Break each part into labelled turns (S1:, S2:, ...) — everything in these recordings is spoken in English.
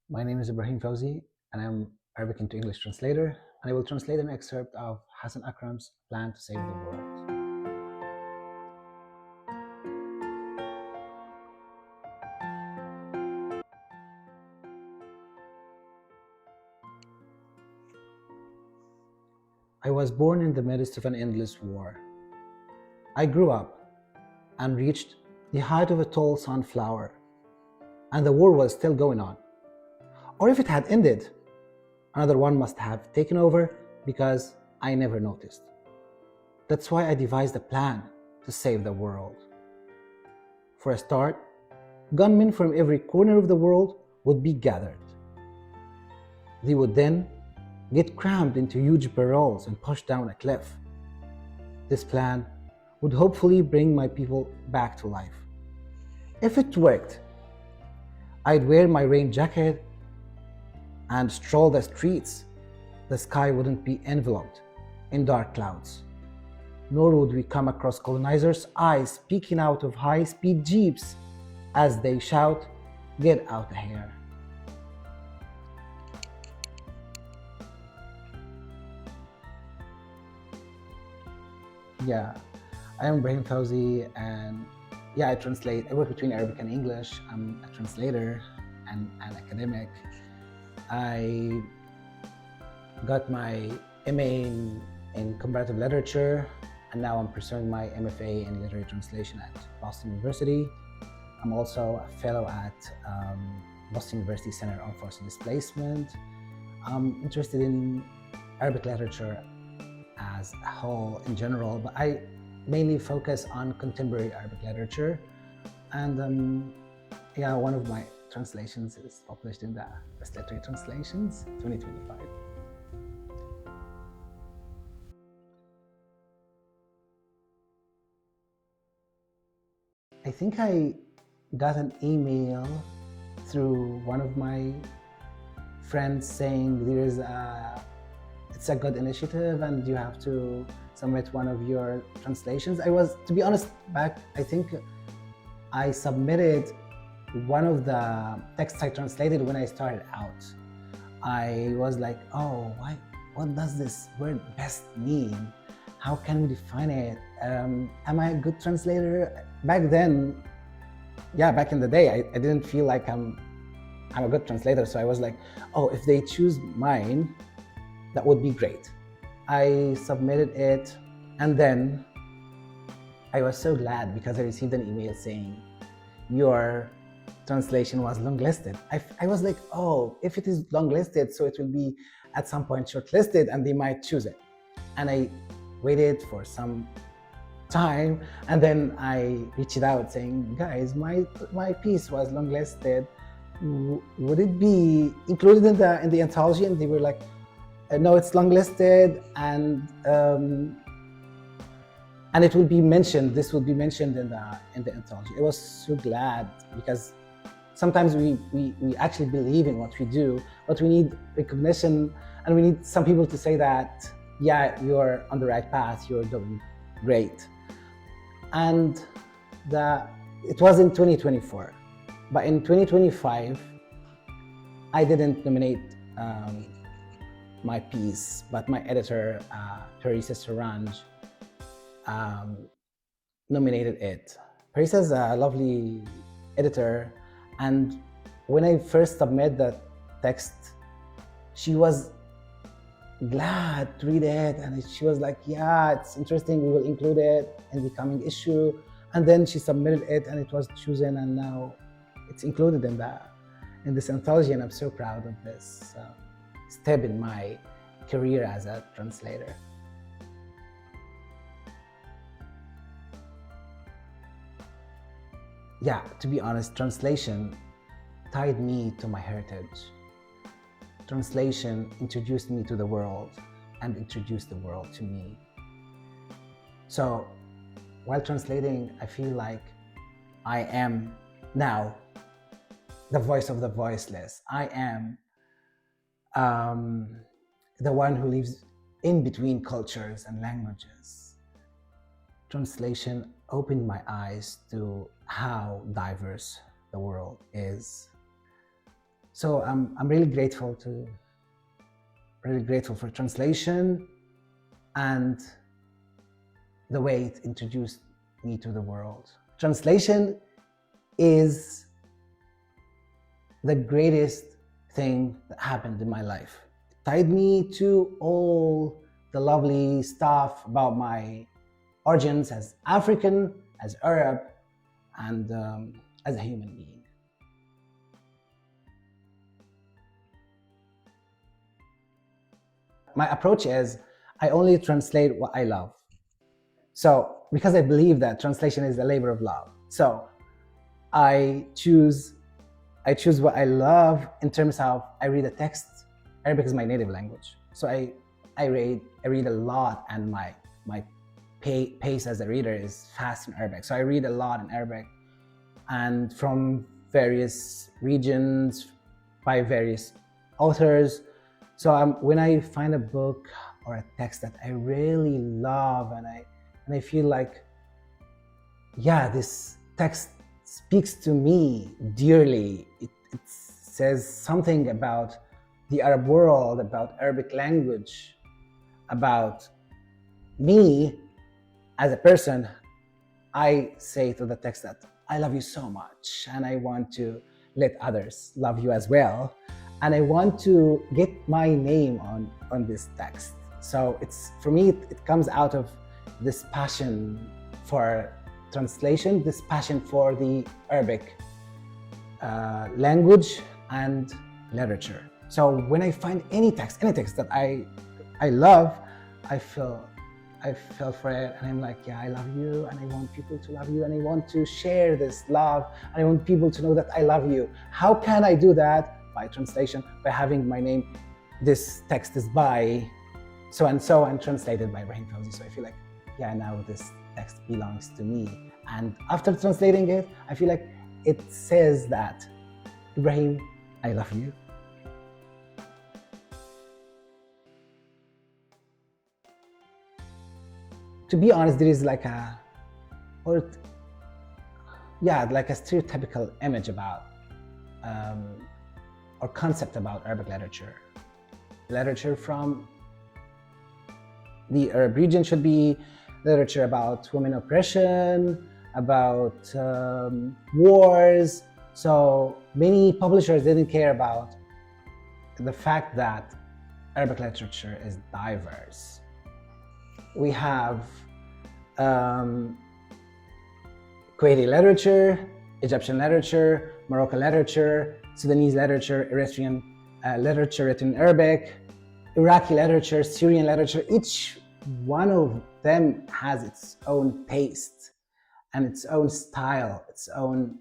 S1: My name is Ibrahim Fawzy, and I'm Arabic into English translator, and I will translate an excerpt of Hassan Akram's Plan to Save the World. I was born in the midst of an endless war. I grew up and reached the height of a tall sunflower, and the war was still going on. Or if it had ended, another one must have taken over because I never noticed. That's why I devised a plan to save the world. For a start, gunmen from every corner of the world would be gathered. They would then get crammed into huge barrels and pushed down a cliff. This plan would hopefully bring my people back to life. If it worked, I'd wear my rain jacket and stroll the streets. The sky wouldn't be enveloped in dark clouds, nor would we come across colonizers' eyes peeking out of high-speed jeeps as they shout, "Get out of here." Yeah, I am Ibrahim Fawzy, and I translate. I work between Arabic and English. I'm a translator and an academic. I got my MA in comparative literature, and now I'm pursuing my MFA in literary translation at Boston University. I'm also a fellow at Boston University Center on Forced Displacement. I'm interested in Arabic literature as a whole in general, but I mainly focus on contemporary Arabic literature. And one of my translations is published in the Best Literary Translations 2025. I think I got an email through one of my friends saying it's a good initiative and you have to submit one of your translations. To be honest, I think I submitted one of the texts I translated when I started out. I was like, oh, what does this word best mean? How can we define it? Am I a good translator? Back then, back in the day, I didn't feel like I'm a good translator. So I was like, oh, if they choose mine, that would be great. I submitted it, and then I was so glad because I received an email saying your translation was longlisted. I was like, oh, if it is longlisted, so it will be at some point shortlisted and they might choose it. And I waited for some time, and then I reached out saying, guys, my piece was longlisted. Would it be included in the anthology? And they were like, no, it's longlisted, and it will be mentioned. This will be mentioned in the anthology. I was so glad because sometimes we actually believe in what we do, but we need recognition, and we need some people to say that, yeah, you're on the right path, you're doing great. And it was in 2024, but in 2025, I didn't nominate my piece, but my editor, Parisa Saranj, nominated it. Parisa's a lovely editor, and when I first submitted the text, she was glad to read it, and she was like, yeah, it's interesting, we will include it in the coming issue. And then she submitted it and it was chosen, and now it's included in this anthology, and I'm so proud of this step in my career as a translator. Yeah, to be honest, translation tied me to my heritage. Translation introduced me to the world and introduced the world to me. So while translating, I feel like I am now the voice of the voiceless. I am the one who lives in between cultures and languages. Translation opened my eyes to how diverse the world is. So I'm really grateful for translation and the way it introduced me to the world. Translation is the greatest thing that happened in my life. It tied me to all the lovely stuff about my origins as African, as Arab, and as a human being. My approach is I only translate what I love. So, because I believe that translation is a labor of love. So, I choose what I love in terms of I read a text. Arabic is my native language. So I read a lot, and my pace as a reader is fast in Arabic. So I read a lot in Arabic, and from various regions by various authors. So when I find a book or a text that I really love, and I feel like, yeah, this text speaks to me dearly. It says something about the Arab world, about Arabic language, about me as a person. I say to the text that I love you so much, and I want to let others love you as well. And I want to get my name on this text. So it's, for me, it comes out of this passion for translation, this passion for the Arabic language and literature. So when I find any text that I love, I feel for it, and I'm like, yeah, I love you, and I want people to love you, and I want to share this love, and I want people to know that I love you. How can I do that? By translation, by having my name. This text is by so and so and translated by Ibrahim Fawzy. So I feel like, yeah, now this text belongs to me. And after translating it, I feel like it says that, Ibrahim, I love you. To be honest, there is like a stereotypical image about or concept about Arabic literature. Literature from the Arab region should be literature about women oppression, about wars. So many publishers didn't care about the fact that Arabic literature is diverse. We have Kuwaiti literature, Egyptian literature, Moroccan literature, Sudanese literature, Eritrean literature written in Arabic, Iraqi literature, Syrian literature. Each one of them has its own taste and its own style, its own,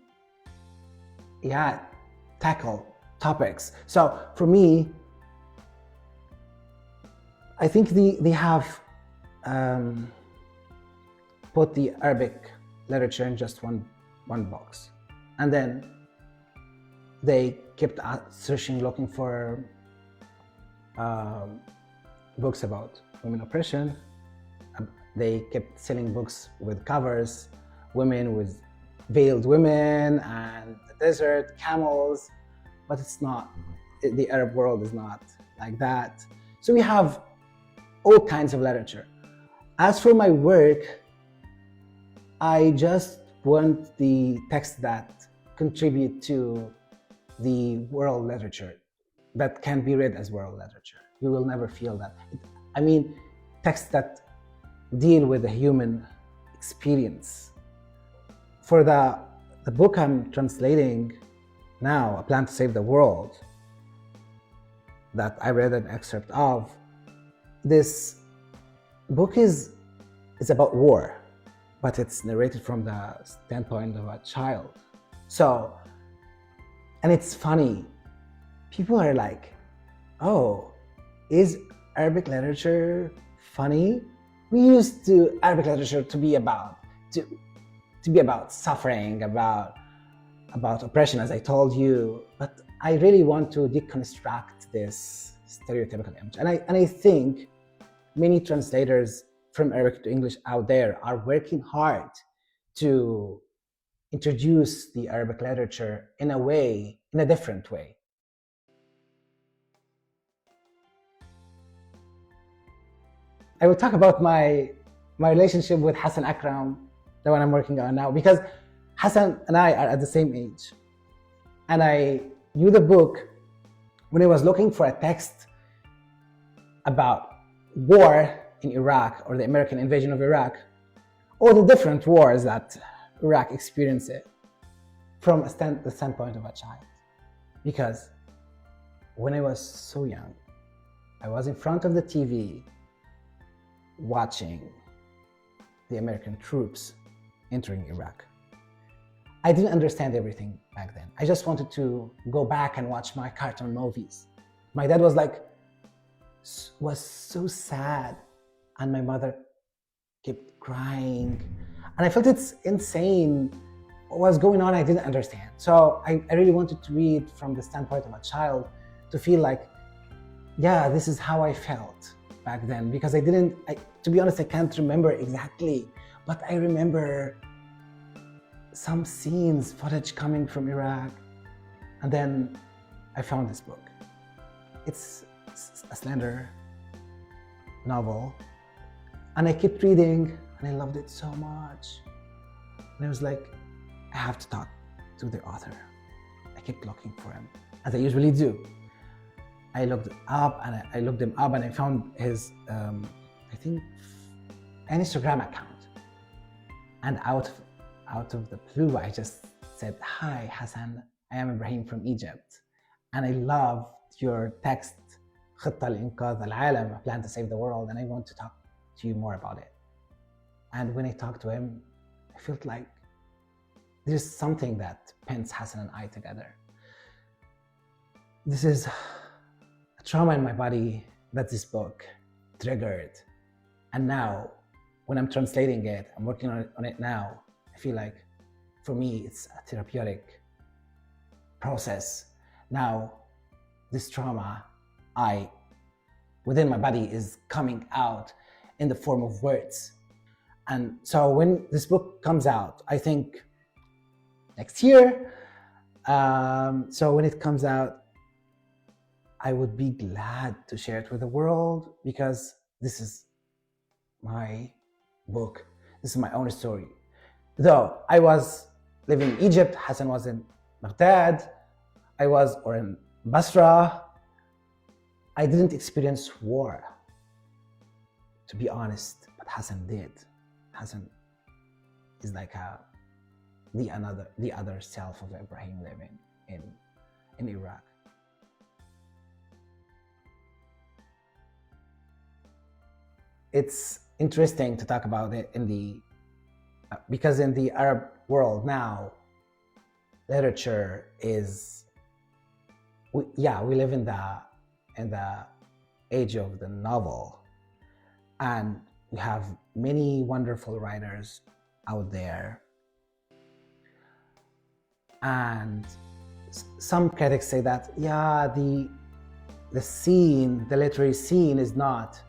S1: tackle topics. So for me, I think they have put the Arabic literature in just one box, and then they kept searching, looking for books about women oppression. They kept selling books with covers, women with veiled women and the desert, camels, but it's not. The Arab world is not like that. So we have all kinds of literature. As for my work, I just want the texts that contribute to the world literature, that can be read as world literature. You will never feel that. Texts that deal with the human experience. For the book I'm translating now, A Plan to Save the World, that I read an excerpt of, this book is about war, but it's narrated from the standpoint of a child. So, and it's funny. People are like, oh, is Arabic literature funny? We used to Arabic literature to be about suffering, about oppression, as I told you. But I really want to deconstruct this stereotypical image, and I think many translators from Arabic to English out there are working hard to introduce the Arabic literature in a different way. I would talk about my relationship with Hassan Akram, the one I'm working on now, because Hassan and I are at the same age. And I knew the book when I was looking for a text about war in Iraq or the American invasion of Iraq, or the different wars that Iraq experienced from the standpoint of a child. Because when I was so young, I was in front of the TV watching the American troops entering Iraq. I didn't understand everything back then. I just wanted to go back and watch my cartoon movies. My dad was so sad, and my mother kept crying. And I felt it's insane. What was going on, I didn't understand. So I really wanted to read from the standpoint of a child to feel like, yeah, this is how I felt back then. Because to be honest, I can't remember exactly, but I remember some scenes, footage coming from Iraq. And then I found this book. It's a slender novel. And I kept reading, and I loved it so much. And I was like, I have to talk to the author. I kept looking for him, as I usually do. I looked him up, and I found his, I think, an Instagram account. And out of the blue, I just said, "Hi, Hassan. I am Ibrahim from Egypt, and I loved your text, خطة لإنقاذ العالم, a plan to save the world, and I want to talk to you more about it." And when I talked to him, I felt like there's something that pins Hassan and I together. This is a trauma in my body that this book triggered. And now, when I'm translating it, I'm working on it now, I feel like, for me, it's a therapeutic process. Now, this trauma, within my body, is coming out in the form of words. And so when this book comes out, I think next year, so when it comes out, I would be glad to share it with the world, because this is my book. This is my own story. Though I was living in Egypt, Hassan was in Baghdad, or in Basra. I didn't experience war, to be honest, but Hassan did. Hassan is like the other self of Ibrahim living in Iraq. It's interesting to talk about it because in the Arab world now, literature is, we live in the age of the novel, and we have many wonderful writers out there. And some critics say that, the literary scene is not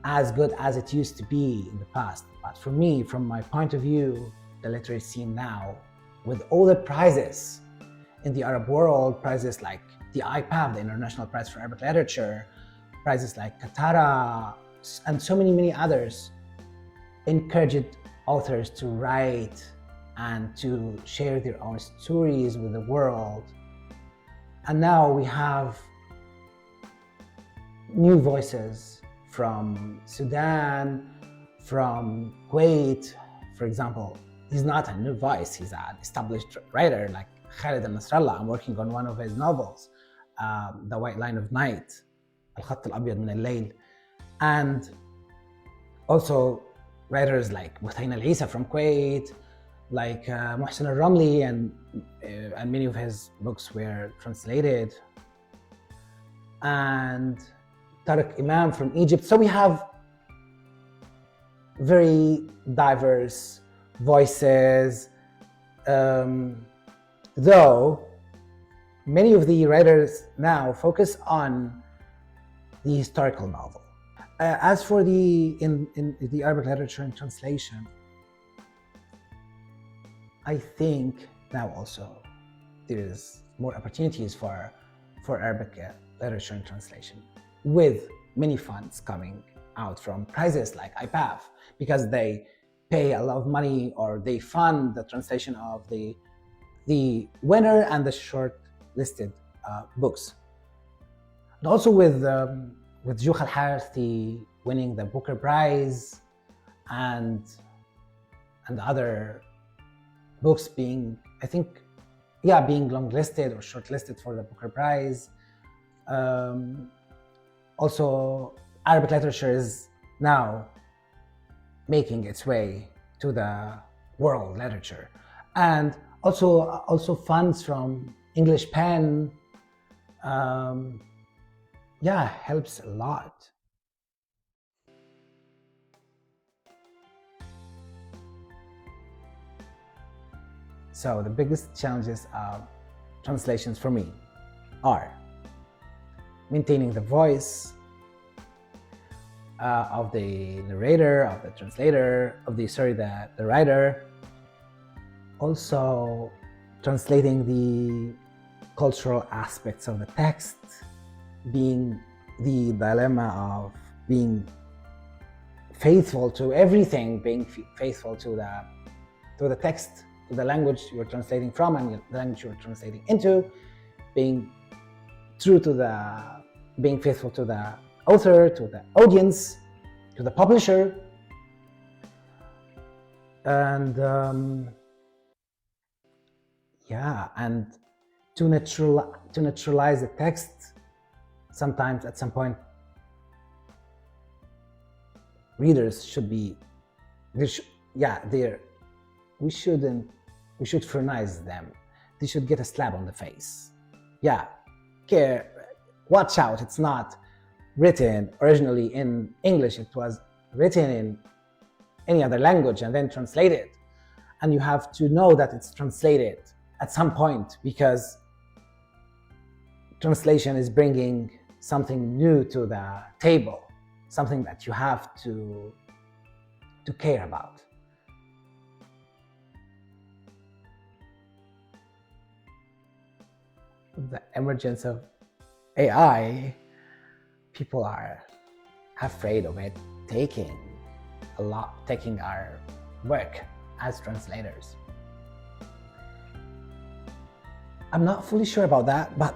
S1: as good as it used to be in the past. But for me, from my point of view, the literary scene now, with all the prizes in the Arab world, prizes like the IPAB, the International Prize for Arabic Literature, prizes like Katara, and so many others, encouraged authors to write and to share their own stories with the world. And now we have new voices from Sudan, from Kuwait, for example. He's not a new voice, he's an established writer like Khalid al-Nasrallah. I'm working on one of his novels, The White Line of Night, الخط الأبيض من الليل. And also writers like Muhtayn al-Isa from Kuwait, like Mohsen al-Ramli, and many of his books were translated. And Tariq Imam from Egypt. So we have very diverse voices, though many of the writers now focus on the historical novel. As for in the Arabic literature and translation, I think now also there is more opportunities for Arabic literature and translation, with many funds coming out from prizes like IPAF because they pay a lot of money or they fund the translation of the winner and the short-listed books. And also with Juh Al-Harthi winning the Booker Prize and other books being, I think, being long-listed or short-listed for the Booker Prize. Also, Arabic literature is now making its way to the world literature. And also funds from English Pen, helps a lot. So the biggest challenges of translations for me are maintaining the voice of the narrator, of the translator, the writer. Also translating the cultural aspects of the text, being the dilemma of being faithful to everything, being faithful to the text, to the language you're translating from and the language you're translating into, being faithful to the author, to the audience, to the publisher, and and to naturalize the text. Sometimes at some point readers should be we should fernize them. They should get a slap on the face. Watch out, it's not written originally in English, it was written in any other language and then translated. And you have to know that it's translated at some point, because translation is bringing something new to the table, something that you have to care about. The emergence of AI, people are afraid of it taking our work as translators. I'm not fully sure about that, but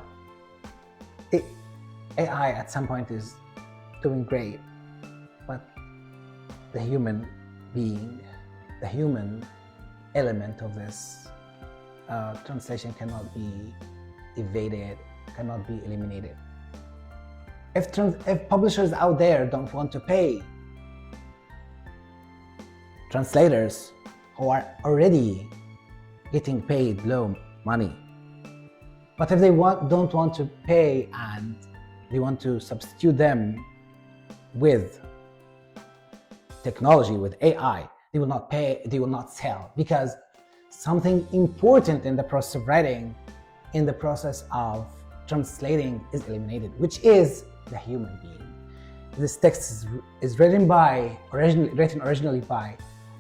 S1: AI at some point is doing great, but the human being, the human element of this translation cannot be evaded, cannot be eliminated. If publishers out there don't want to pay translators who are already getting paid low money, but if they don't want to pay and they want to substitute them with technology, with AI, they will not pay, they will not sell, because something important in the process of writing, in the process of translating, is eliminated, which is the human being. This text is written originally by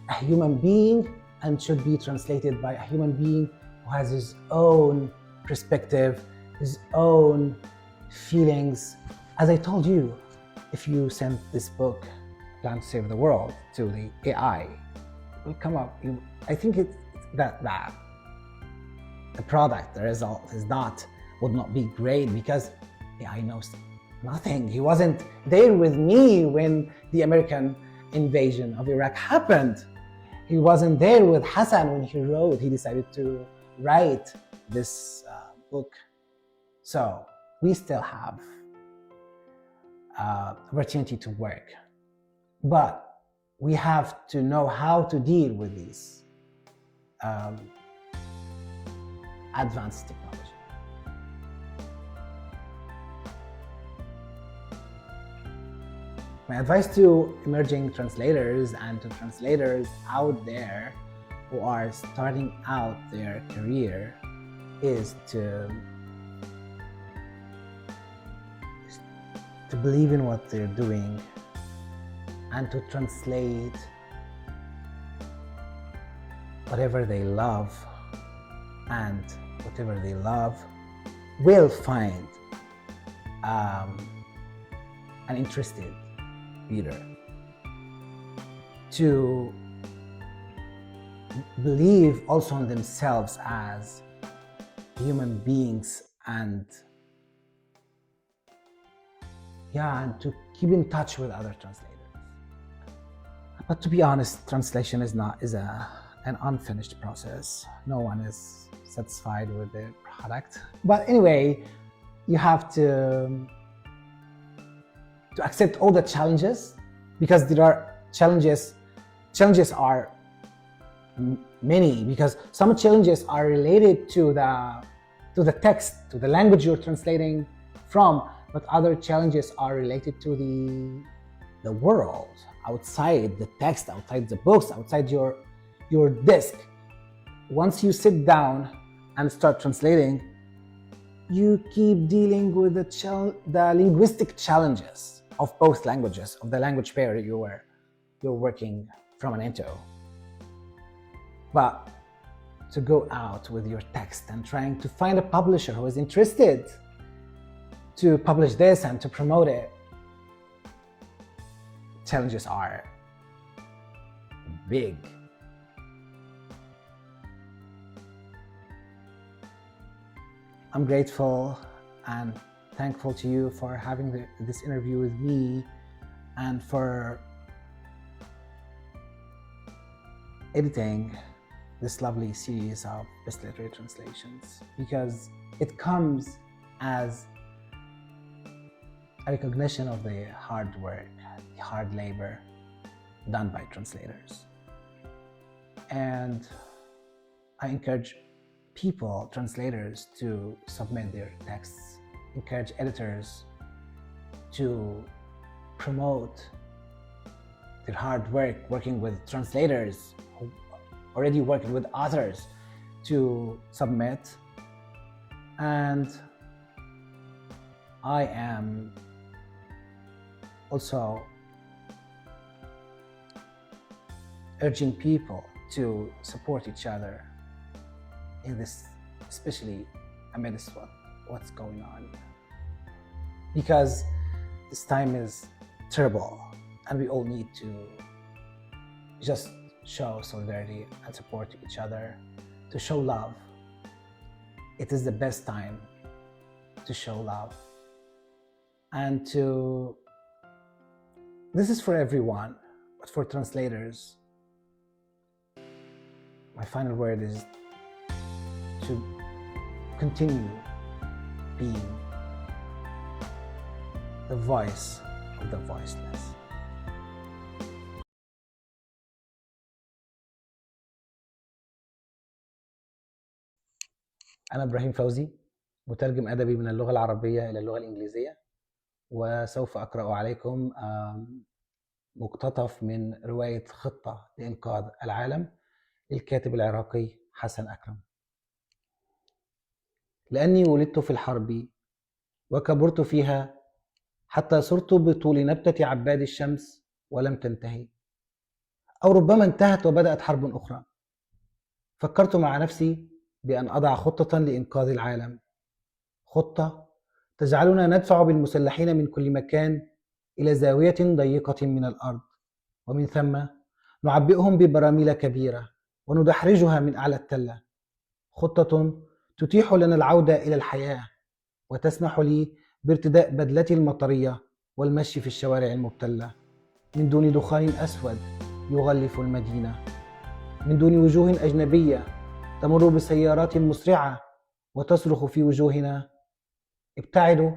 S1: a human being and should be translated by a human being who has his own perspective, his own feelings. As I told you, if you send this book, Plan to Save the World, to the AI, it will come up. I think it's that the product, the result would not be great, because AI knows nothing. He wasn't there with me when the American invasion of Iraq happened. He wasn't there with Hassan when he decided to write this book. So we still have opportunity to work, but we have to know how to deal with these advanced technology. My advice to emerging translators and to translators out there who are starting out their career is to believe in what they're doing and to translate whatever they love, and whatever they love will find an interested reader. to believe also in themselves as human beings, and to keep in touch with other translators. But to be honest, translation is an unfinished process. No one is satisfied with the product. But anyway, you have to accept all the challenges, because there are challenges are many, because some challenges are related to the text, to the language you're translating from, but other challenges are related to the world outside the text, outside the books, outside your desk. Once you sit down and start translating, you keep dealing with the linguistic challenges of both languages, of the language pair you're working from and into. But to go out with your text and trying to find a publisher who is interested to publish this and to promote it, challenges are big. I'm grateful and thankful to you for having this interview with me, and for editing this lovely series of best literary translations, because it comes as a recognition of the hard work, the hard labor done by translators. And I encourage people, translators, to submit their texts, encourage editors to promote their hard work working with translators who already working with authors, to submit. And I am also urging people to support each other in this, especially amidst what's going on, because this time is terrible and we all need to just show solidarity and support each other, to show love. It is the best time to show love, and this is for everyone, but for translators, my final word is to continue being the voice of the voiceless. أنا إبراهيم فوزي، مترجم أدبي من اللغة العربية إلى اللغة الإنجليزية، وسوف أقرأ عليكم مقتطف من رواية خطة لإنقاذ العالم للكاتب العراقي حسن أكرم. لأني ولدت في الحرب وكبرت فيها حتى صرت بطول نبتة عباد الشمس ولم تنتهي، أو ربما انتهت وبدأت حرب أخرى. فكرت مع نفسي بأن أضع خطة لإنقاذ العالم، خطة تجعلنا ندفع بالمسلحين من كل مكان إلى زاوية ضيقة من الأرض، ومن ثم نعبئهم ببراميل كبيرة وندحرجها من أعلى التلة. خطة تتيح لنا العودة إلى الحياة وتسمح لي بارتداء بدلتي المطرية والمشي في الشوارع المبتلة من دون دخان أسود يغلف المدينة، من دون وجوه أجنبية تمر بسيارات مسرعة وتصرخ في وجوهنا: ابتعدوا